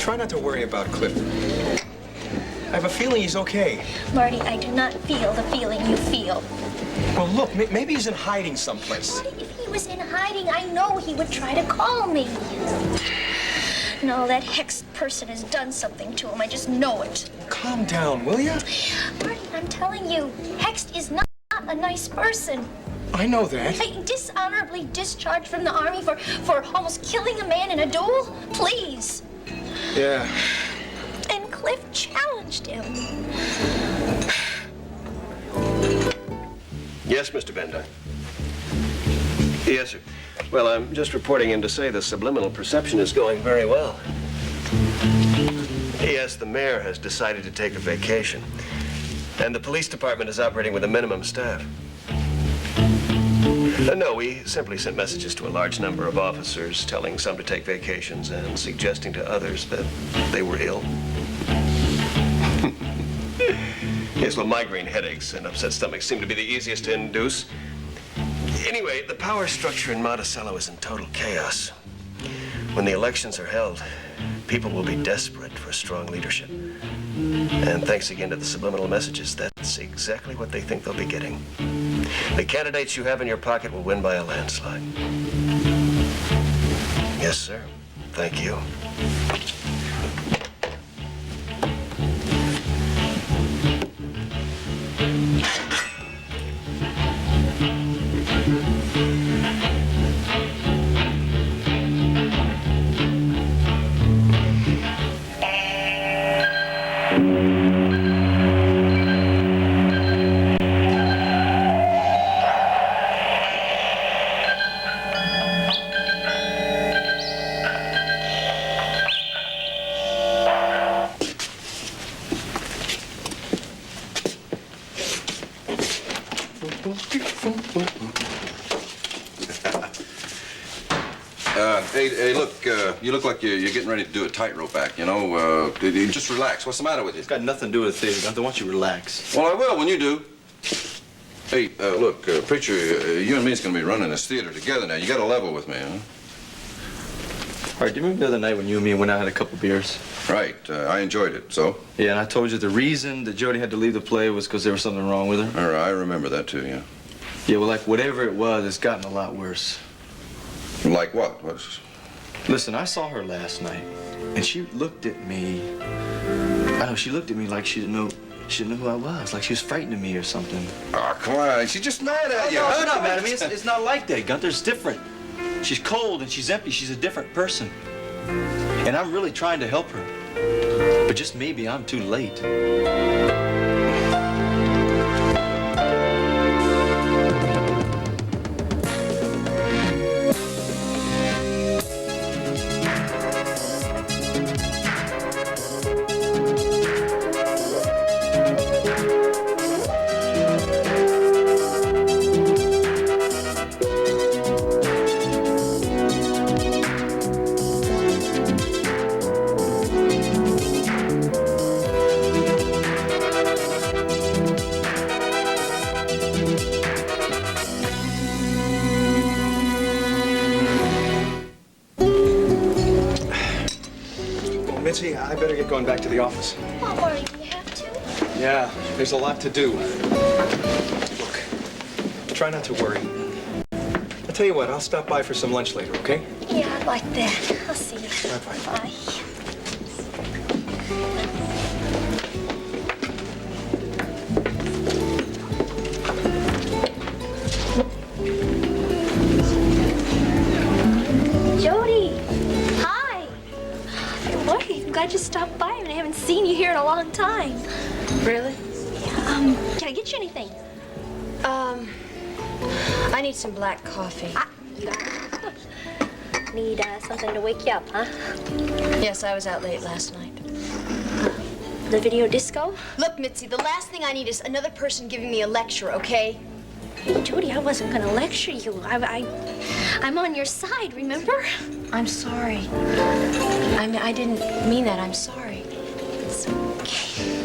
Try not to worry about Cliff. I have a feeling he's okay. Marty, I do not feel the feeling you feel. Well, look, maybe he's in hiding someplace. Marty, if he was in hiding, I know he would try to call me. No, that hexed person has done something to him. I just know it. Calm down, will you? Marty, I'm telling you, Hext is not a nice person. I know that. Dishonorably discharged from the army for almost killing a man in a duel? Please. Yeah. And Cliff challenged him. Yes, Mr. Bender. Yes, sir. Well, I'm just reporting in to say the subliminal perception is going very well. Yes, the mayor has decided to take a vacation. And the police department is operating with a minimum staff. No, we simply sent messages to a large number of officers, telling some to take vacations and suggesting to others that they were ill. Yes, well, migraine headaches and upset stomachs seem to be the easiest to induce. Anyway, the power structure in Monticello is in total chaos. When the elections are held, people will be desperate for strong leadership. And thanks again to the subliminal messages, that's exactly what they think they'll be getting. The candidates you have in your pocket will win by a landslide. Yes, sir. Thank you. Hey, look, you look like you're getting ready to do a tightrope act, you know? Just relax. What's the matter with you? It's got nothing to do with the theater, Gunther. Why don't you relax? Well, I will when you do. Hey, look, Preacher, you and me's gonna be running this theater together now. You gotta level with me, huh? All right, do you remember the other night when you and me went out and had a couple beers? Right, I enjoyed it, so? Yeah, and I told you the reason that Jody had to leave the play was because there was something wrong with her? All right, I remember that too, yeah. Yeah, well, like, whatever it was, it's gotten a lot worse. Like what? What's... Listen, I saw her last night, and she looked at me. I don't know, she looked at me like she didn't know who I was, like she was frightened of me or something. Oh, come on, she's just mad at you. No, she's not mad at me. It's not like that, Gunther. It's different. She's cold and she's empty. She's a different person. And I'm really trying to help her. But just maybe I'm too late. Mitzi, I better get going back to the office. Oh, Marty, do you have to? Yeah, there's a lot to do. Look, try not to worry. I'll tell you what, I'll stop by for some lunch later, okay? Yeah, I'd like that. I'll see you. Bye-bye. Bye. Jody! Hi! Hey, Marty, I'm glad you stopped by. I haven't seen you here in a long time. Really? Yeah, can I get you anything? I need some black coffee. Need something to wake you up, huh? Yes, I was out late last night. The video disco? Look, Mitzi, the last thing I need is another person giving me a lecture, okay? Hey, Jody, I wasn't gonna lecture you. I'm on your side, remember? I'm sorry. I didn't mean that. I'm sorry. It's okay.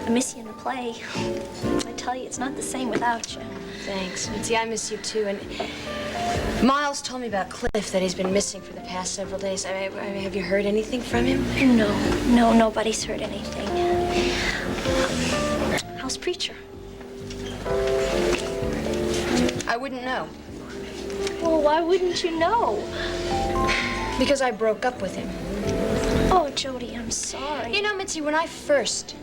I miss you in the play. I tell you, it's not the same without you. Thanks. Mitzi, I miss you too. And Miles told me about Cliff, that he's been missing for the past several days. Have you heard anything from him? No, nobody's heard anything. How's Preacher? I wouldn't know. Well, why wouldn't you know? Because I broke up with him. Oh, Jody, I'm sorry. You know, Mitzi, when I first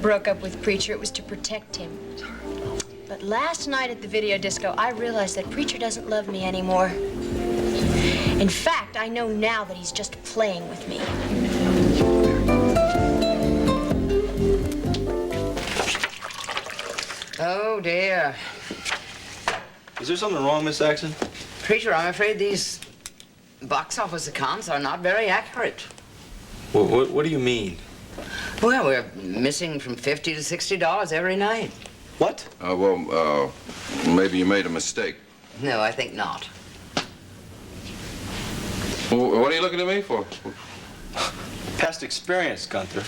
broke up with Preacher, it was to protect him. But last night at the video disco, I realized that Preacher doesn't love me anymore. In fact, I know now that he's just playing with me. Oh, dear. Is there something wrong, Miss Saxon? Preacher, I'm afraid these box office accounts are not very accurate. What do you mean? Well, we're missing from $50 to $60 every night. What? Maybe you made a mistake. No, I think not. Well, what are you looking at me for? Past experience, Gunther.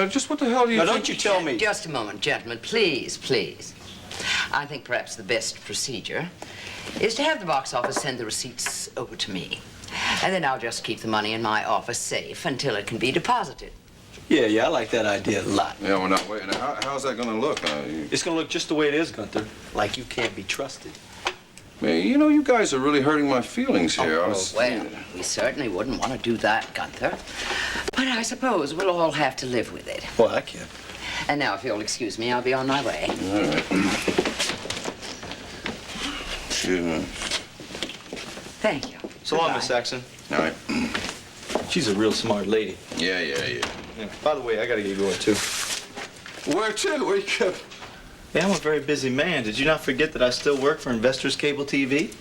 Just what the hell do you Now, think? don't you tell me. Just a moment, gentlemen. Please, please. I think perhaps the best procedure is to have the box office send the receipts over to me. And then I'll just keep the money in my office safe until it can be deposited. Yeah, I like that idea a lot. Yeah, well, now, wait. Now, how's that going to look? It's gonna look just the way it is, Gunther. Like you can't be trusted. Man, you know, you guys are really hurting my feelings here. Well, we certainly wouldn't want to do that, Gunther. But I suppose we'll all have to live with it. Well, I can't. And now, if you'll excuse me, I'll be on my way. All right. Excuse me. Thank you. So long, Goodbye. Miss Saxon. All right. She's a real smart lady. Yeah. Yeah. By the way, I gotta get going, too. Where to? Where you go? Yeah, I'm a very busy man. Did you not forget that I still work for Investors Cable TV?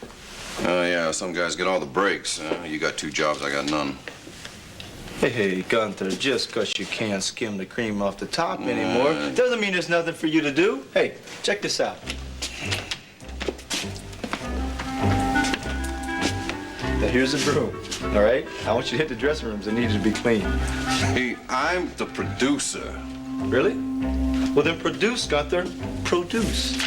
Oh, yeah, some guys get all the breaks. You got 2 jobs, I got none. Hey, Gunther, just 'cause you can't skim the cream off the top anymore doesn't mean there's nothing for you to do. Hey, check this out. Now, here's a broom, all right? I want you to hit the dressing rooms. They need to be clean. Hey, I'm the producer. Really? Well, then produce, Gunther. Produce.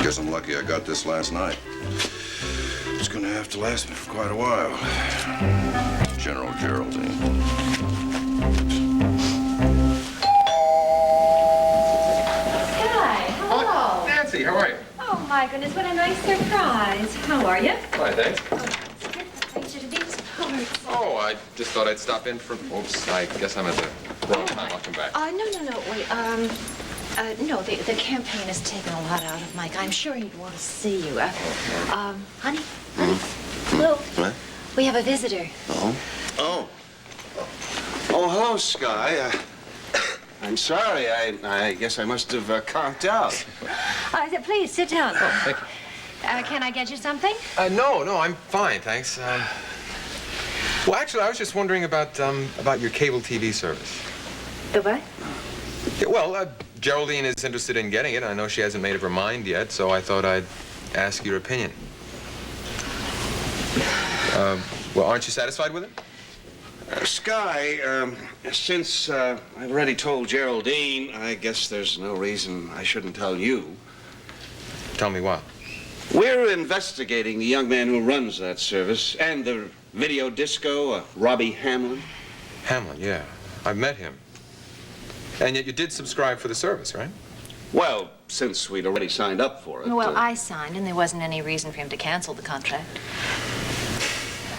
Guess I'm lucky I got this last night. It's gonna have to last me for quite a while. General Geraldine. Hi, hello. Nancy, how are you? Oh, my goodness, what a nice surprise. How are you? Fine, thanks. Picture to these parts. Oh, I just thought I'd stop in for... Oops, I guess I'm at the wrong time. I'll come back. No, wait, no, the campaign has taken a lot out of Mike. I'm sure he'd want to see you. Honey? Hello. What? We have a visitor. Oh, hello, Sky. I'm sorry. I guess I must have conked out. Please, sit down. Oh, thank you. Can I get you something? No, I'm fine, thanks. Well, actually, I was just wondering about your cable TV service. The what? Yeah, well, Geraldine is interested in getting it. I know she hasn't made up her mind yet, so I thought I'd ask your opinion. Well, aren't you satisfied with it? Sky, since I've already told Geraldine, I guess there's no reason I shouldn't tell you. Tell me what. We're investigating the young man who runs that service and the video disco, Robbie Hamlin. Hamlin, yeah. I've met him. And yet you did subscribe for the service, right? Well, since we'd already signed up for it. Well, I signed, and there wasn't any reason for him to cancel the contract.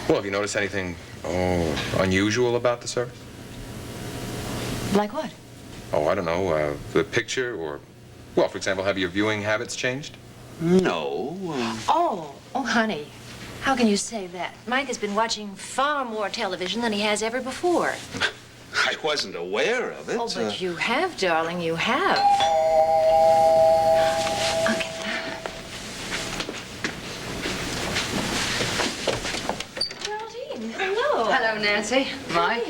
Well, have you noticed anything, unusual about the service? Like what? Oh, I don't know, the picture or... Well, for example, have your viewing habits changed? No. Oh, honey. How can you say that? Mike has been watching far more television than he has ever before. I wasn't aware of it. Oh, but you have, darling, you have. Okay. Geraldine, hello. Hello, Nancy. Mike.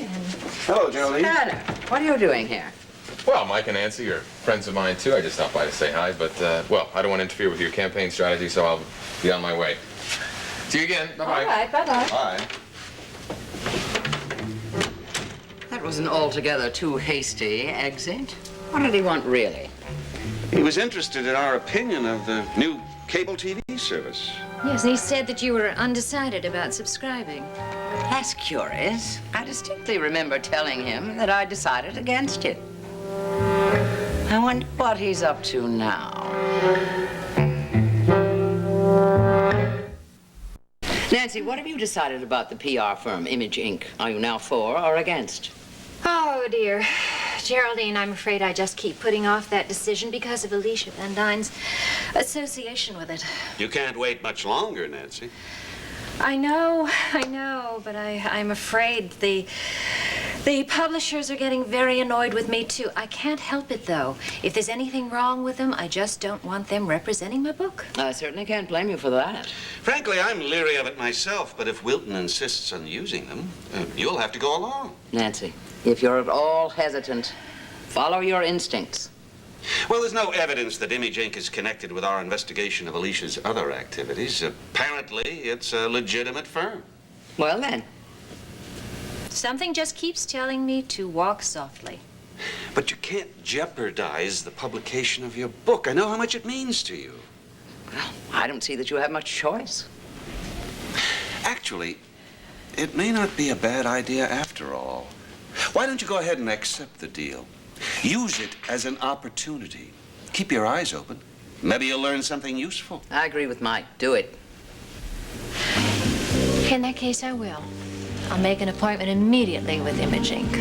Hello, Geraldine. Anna, what are you doing here? Well, Mike and Nancy are friends of mine, too. I just stopped by to say hi, but, well, I don't want to interfere with your campaign strategy, so I'll be on my way. See you again. Bye-bye. All right, bye-bye. Bye. That was an altogether too hasty exit. What did he want, really? He was interested in our opinion of the new cable TV service. Yes, and he said that you were undecided about subscribing. That's curious. I distinctly remember telling him that I decided against it. I wonder what he's up to now. Nancy, what have you decided about the PR firm, Image Inc.? Are you now for or against? Oh, dear. Geraldine, I'm afraid I just keep putting off that decision because of Alicia Van Dyne's association with it. You can't wait much longer, Nancy. I know, but I'm afraid the publishers are getting very annoyed with me, too. I can't help it, though. If there's anything wrong with them, I just don't want them representing my book. I certainly can't blame you for that. Frankly, I'm leery of it myself, but if Wilton insists on using them, you'll have to go along. Nancy, if you're at all hesitant, follow your instincts. Well, there's no evidence that Image Inc. is connected with our investigation of Alicia's other activities. Apparently, it's a legitimate firm. Well, then. Something just keeps telling me to walk softly. But you can't jeopardize the publication of your book. I know how much it means to you. Well, I don't see that you have much choice. Actually, it may not be a bad idea after all. Why don't you go ahead and accept the deal? Use it as an opportunity. Keep your eyes open. Maybe you'll learn something useful. I agree with Mike. Do it. In that case, I will. I'll make an appointment immediately with Image Inc.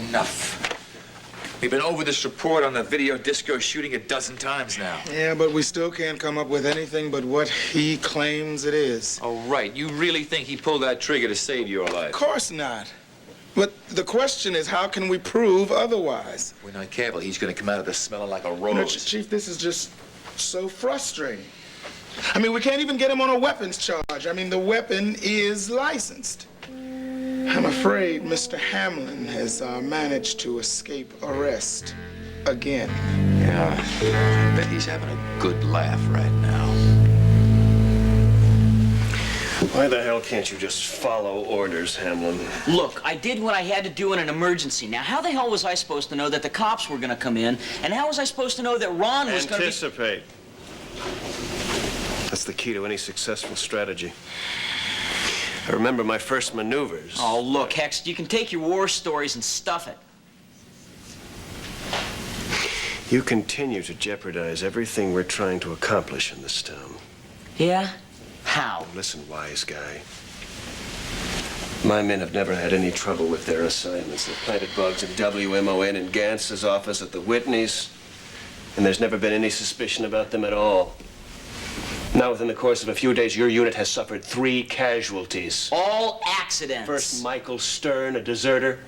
Enough. We've been over this report on the video disco shooting a dozen times now. Yeah, but we still can't come up with anything but what he claims it is. Oh, right. You really think he pulled that trigger to save your life? Of course not. But the question is, how can we prove otherwise? If we're not careful, he's going to come out of this smelling like a rose. You know, Chief, this is just so frustrating. I mean, we can't even get him on a weapons charge. I mean, the weapon is licensed. I'm afraid Mr. Hamlin has managed to escape arrest again. Yeah, I bet he's having a good laugh right now. Why the hell can't you just follow orders, Hamlin? Look, I did what I had to do in an emergency. Now, how the hell was I supposed to know that the cops were going to come in? And how was I supposed to know that Ron was going to Anticipate. That's the key to any successful strategy. I remember my first maneuvers. Oh, look, Hex, you can take your war stories and stuff it. You continue to jeopardize everything we're trying to accomplish in this town. Yeah? How? Listen, wise guy. My men have never had any trouble with their assignments. They've planted bugs in WMON in Gantz's office at the Whitneys, and there's never been any suspicion about them at all. Now, within the course of a few days, your unit has suffered 3 casualties. All accidents. First, Michael Stern, a deserter.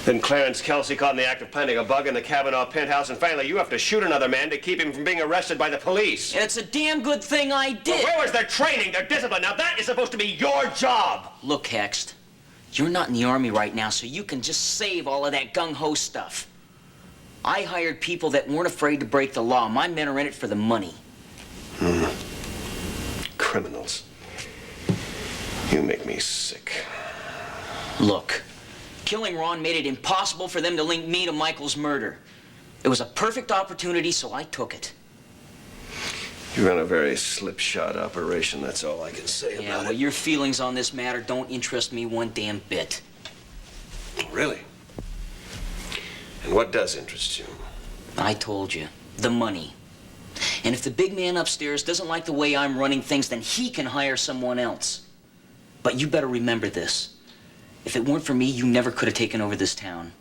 Then Clarence Kelsey caught in the act of planting a bug in the Kavanaugh penthouse. And finally, you have to shoot another man to keep him from being arrested by the police. It's a damn good thing I did. Well, where was their training, their discipline? Now, that is supposed to be your job. Look, Hext, you're not in the Army right now, so you can just save all of that gung-ho stuff. I hired people that weren't afraid to break the law. My men are in it for the money. Criminals. You make me sick. Look, killing Ron made it impossible for them to link me to Michael's murder. It was a perfect opportunity, so I took it. You run a very slipshod operation, that's all I can say Yeah, about well, it. your feelings on this matter don't interest me one damn bit. Really? And what does interest you? I told you, the money. And if the big man upstairs doesn't like the way I'm running things, then he can hire someone else. But you better remember this. If it weren't for me, you never could have taken over this town.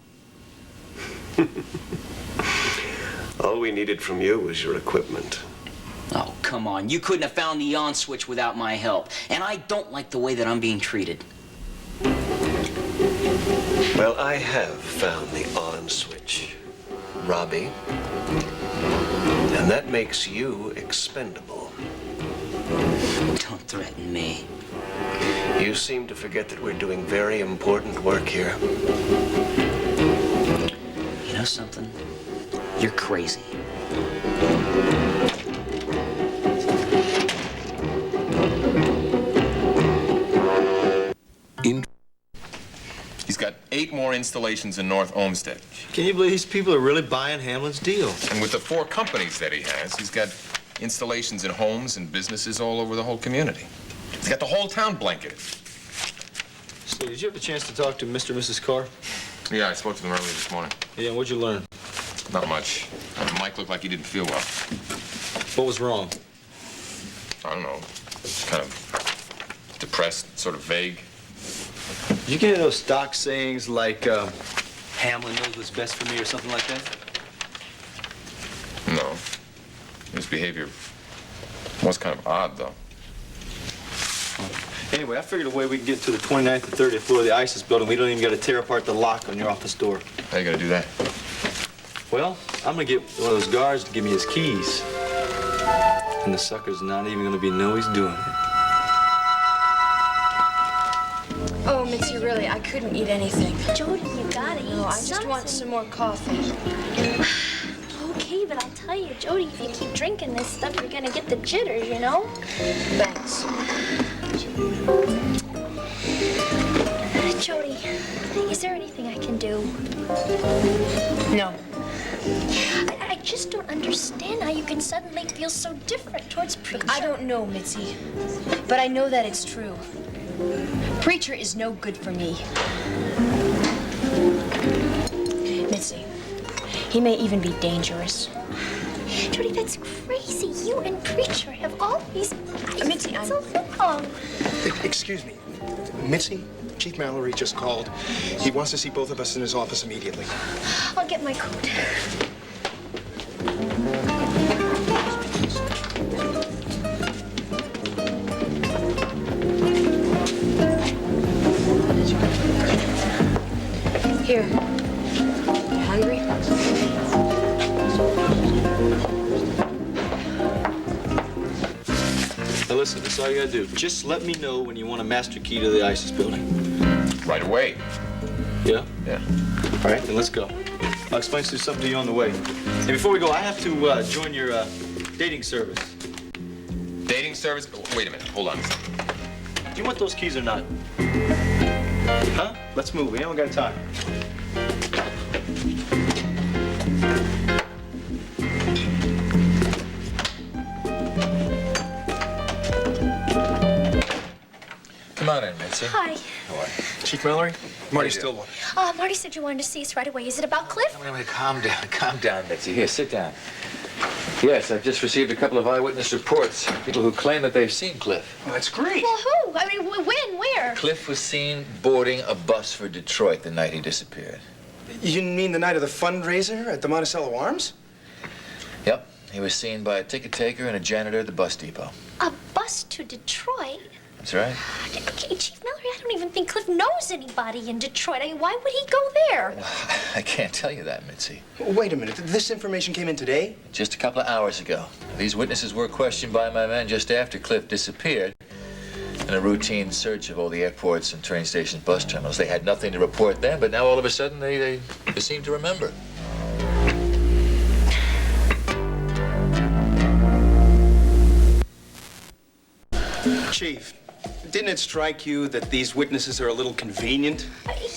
All we needed from you was your equipment. Oh, come on. You couldn't have found the on switch without my help. And I don't like the way that I'm being treated. Well, I have found the on switch, Robbie. And that makes you expendable. Don't threaten me. You seem to forget that we're doing very important work here. You know something? You're crazy. He's got 8 more installations in North Olmsted. Can you believe these people are really buying Hamlin's deal? And with the 4 companies that he has, he's got installations in homes and businesses all over the whole community. He's got the whole town blanketed. So, did you have a chance to talk to Mr. and Mrs. Carr? Yeah, I spoke to them earlier this morning. Yeah, what'd you learn? Not much. Mike looked like he didn't feel well. What was wrong? I don't know. Just kind of depressed, sort of vague. Did you get any of those stock sayings like, Hamlin knows what's best for me or something like that? No. His behavior was kind of odd, though. Anyway, I figured a way we can get to the 29th and 30th floor of the ISIS building. We don't even got to tear apart the lock on your office door. How you gonna do that? Well, I'm gonna get one of those guards to give me his keys. And the sucker's not even gonna know he's doing it. Oh, Mitzi, really, I couldn't eat anything. Jody, you gotta eat No, I just want some more coffee. Okay, but I'll tell you, Jody, if you keep drinking this stuff, you're gonna get the jitters, you know? Thanks. Jody, is there anything I can do? No. I just don't understand how you can suddenly feel so different towards Preacher. I don't know, Mitzi, but I know that it's true. Preacher is no good for me. Mitzi, he may even be dangerous. Jody, that's crazy. You and Preacher have always... Mitzi, I'm... so long. Excuse me. Mitzi, Chief Mallory just called. He wants to see both of us in his office immediately. I'll get my coat. Here. You hungry? Now listen, that's all you gotta do. Just let me know when you want a master key to the ISIS building. Right away. Yeah? Yeah. All right, then let's go. I'll explain something to you on the way. And before we go, I have to join your dating service. Dating service? Oh, wait a minute. Hold on a second. Do you want those keys or not? Huh? Let's move. We haven't got time. Come on in, Mitzi. Hi. How are you? Chief Mallory, Marty Stillwater. Marty said you wanted to see us right away. Is it about Cliff? Wait, calm down, Mitzi. Here, sit down. Yes, I've just received a couple of eyewitness reports. People who claim that they've seen Cliff. Well, that's great. Well, who? I mean, when? Where? Cliff was seen boarding a bus for Detroit the night he disappeared. You mean the night of the fundraiser at the Monticello Arms? Yep, he was seen by a ticket taker and a janitor at the bus depot. A bus to Detroit? That's right. Okay, Chief Mallory, I don't even think Cliff knows anybody in Detroit. I mean, why would he go there? I can't tell you that, Mitzi. Wait a minute. This information came in today? Just a couple of hours ago. These witnesses were questioned by my men just after Cliff disappeared in a routine search of all the airports and train stations, bus terminals. They had nothing to report then, but now all of a sudden they seem to remember. Chief, didn't it strike you that these witnesses are a little convenient?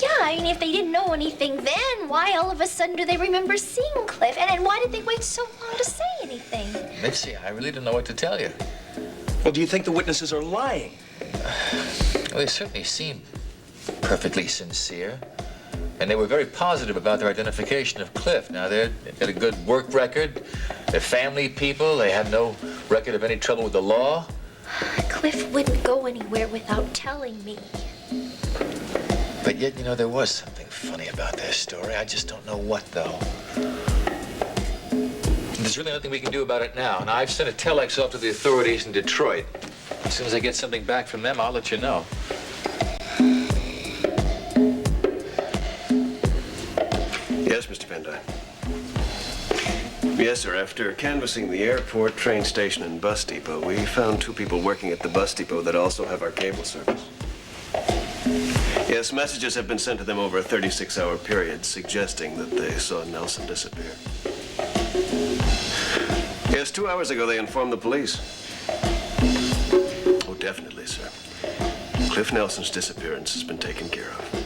Yeah, I mean, if they didn't know anything then, why all of a sudden do they remember seeing Cliff? And why did they wait so long to say anything? Mitzi, I really don't know what to tell you. Well, do you think the witnesses are lying? Well, they certainly seem perfectly sincere. And they were very positive about their identification of Cliff. Now, they've got a good work record. They're family people. They have no record of any trouble with the law. Cliff wouldn't go anywhere without telling me. But yet, you know, there was something funny about their story. I just don't know what, though. There's really nothing we can do about it now. And I've sent a telex off to the authorities in Detroit. As soon as I get something back from them, I'll let you know. Yes, Mr. Pendine. Yes, sir. After canvassing the airport, train station, and bus depot, we found 2 people working at the bus depot that also have our cable service. Yes, messages have been sent to them over a 36-hour period suggesting that they saw Nelson disappear. Yes, 2 hours ago they informed the police. Oh, definitely, sir. Cliff Nelson's disappearance has been taken care of.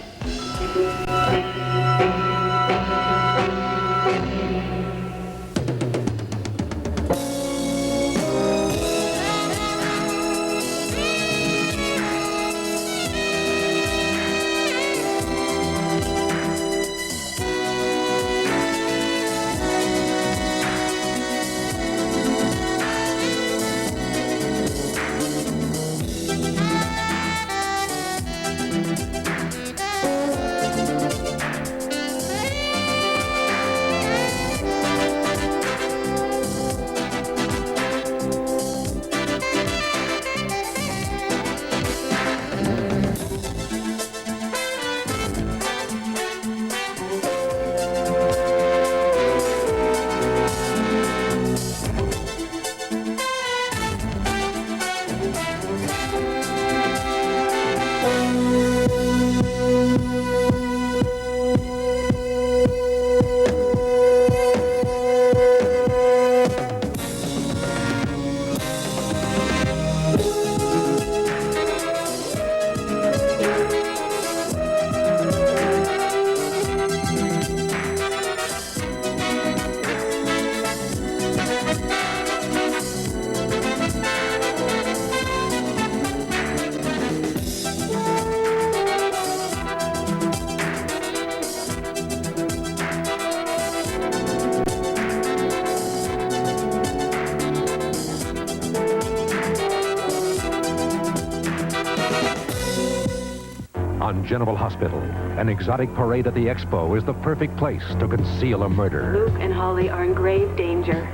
On General Hospital, an exotic parade at the expo is the perfect place to conceal a murder. Luke and Holly are in grave danger.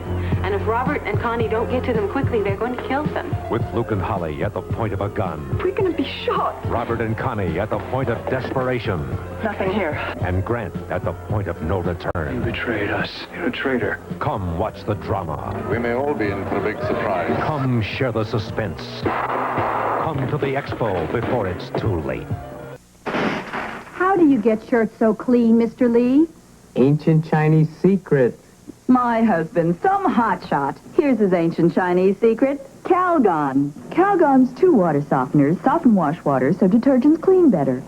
And if Robert and Connie don't get to them quickly, they're going to kill them. With Luke and Holly at the point of a gun. We're going to be shot. Robert and Connie at the point of desperation. Nothing here. And Grant at the point of no return. You betrayed us. You're a traitor. Come watch the drama. We may all be in for a big surprise. Come share the suspense. Come to the expo before it's too late. How do you get shirts so clean, Mr. Lee? Ancient Chinese secret. My husband, some hotshot. Here's his ancient Chinese secret. Calgon. Calgon's 2 water softeners soften wash water so detergents clean better.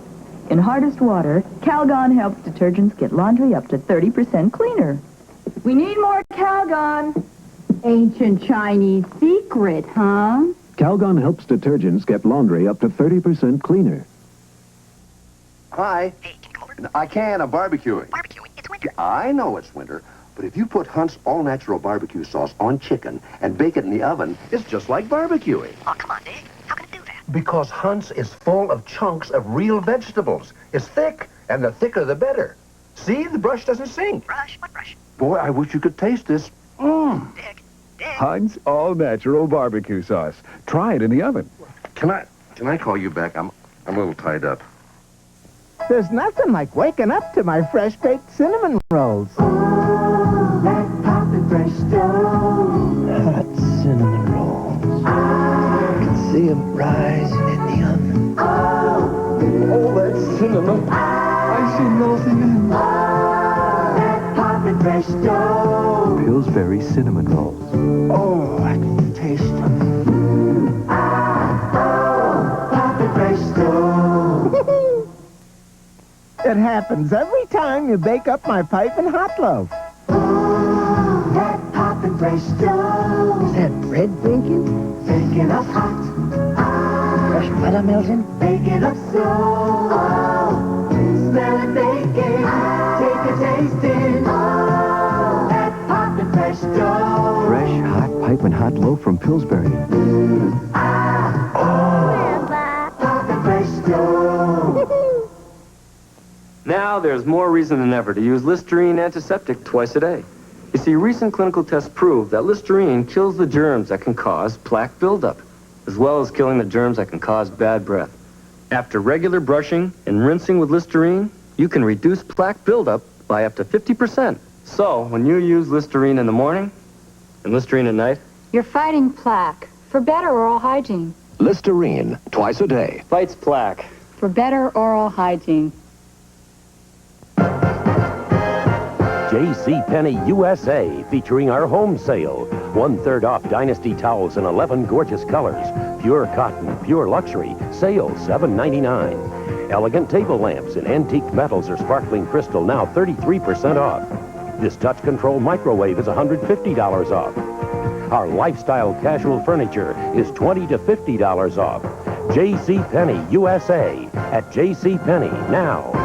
In hardest water, Calgon helps detergents get laundry up to 30% cleaner. We need more Calgon. Ancient Chinese secret, huh? Calgon helps detergents get laundry up to 30% cleaner. Hi. Hey, can you come over? I can. I'm barbecuing. Barbecuing? It's winter. I know it's winter, but if you put Hunt's all-natural barbecue sauce on chicken and bake it in the oven, it's just like barbecuing. Oh, come on, Dick. How can it do that? Because Hunt's is full of chunks of real vegetables. It's thick, and the thicker the better. See, the brush doesn't sink. Brush? What brush? Boy, I wish you could taste this. Mmm. Dick. Hunt's all-natural barbecue sauce. Try it in the oven. Can I call you back? I'm a little tied up. There's nothing like waking up to my fresh-baked cinnamon rolls. Oh, that poppin' fresh stove. Hot cinnamon rolls. I can see them rising in the oven. Oh, that cinnamon. I see nothing in. Oh, that poppin' fresh stove. Pillsbury cinnamon rolls. Oh, I can taste them. Oh, poppin' fresh stove. It happens every time you bake up my piping hot loaf. Oh, that poppin' fresh stove. Is that bread baking? Baking up hot. Fresh butter melting? Baking up slow. Oh, smell it baking. Take a taste in. Oh, that poppin' fresh stove. Fresh, hot piping hot loaf from Pillsbury. Poppin' fresh stove. Now there's more reason than ever to use Listerine antiseptic twice a day. You see, recent clinical tests prove that Listerine kills the germs that can cause plaque buildup, as well as killing the germs that can cause bad breath. After regular brushing and rinsing with Listerine, you can reduce plaque buildup by up to 50%. So, when you use Listerine in the morning and Listerine at night, You're fighting plaque for better oral hygiene. Listerine, twice a day. fights plaque. For better oral hygiene. JCPenney USA, featuring our home sale. 1/3 off Dynasty towels in 11 gorgeous colors. Pure cotton, pure luxury, sale, $7.99. Elegant table lamps in antique metals or sparkling crystal, now 33% off. This touch control microwave is $150 off. Our lifestyle casual furniture is $20 to $50 off. JCPenney USA at JCPenney now.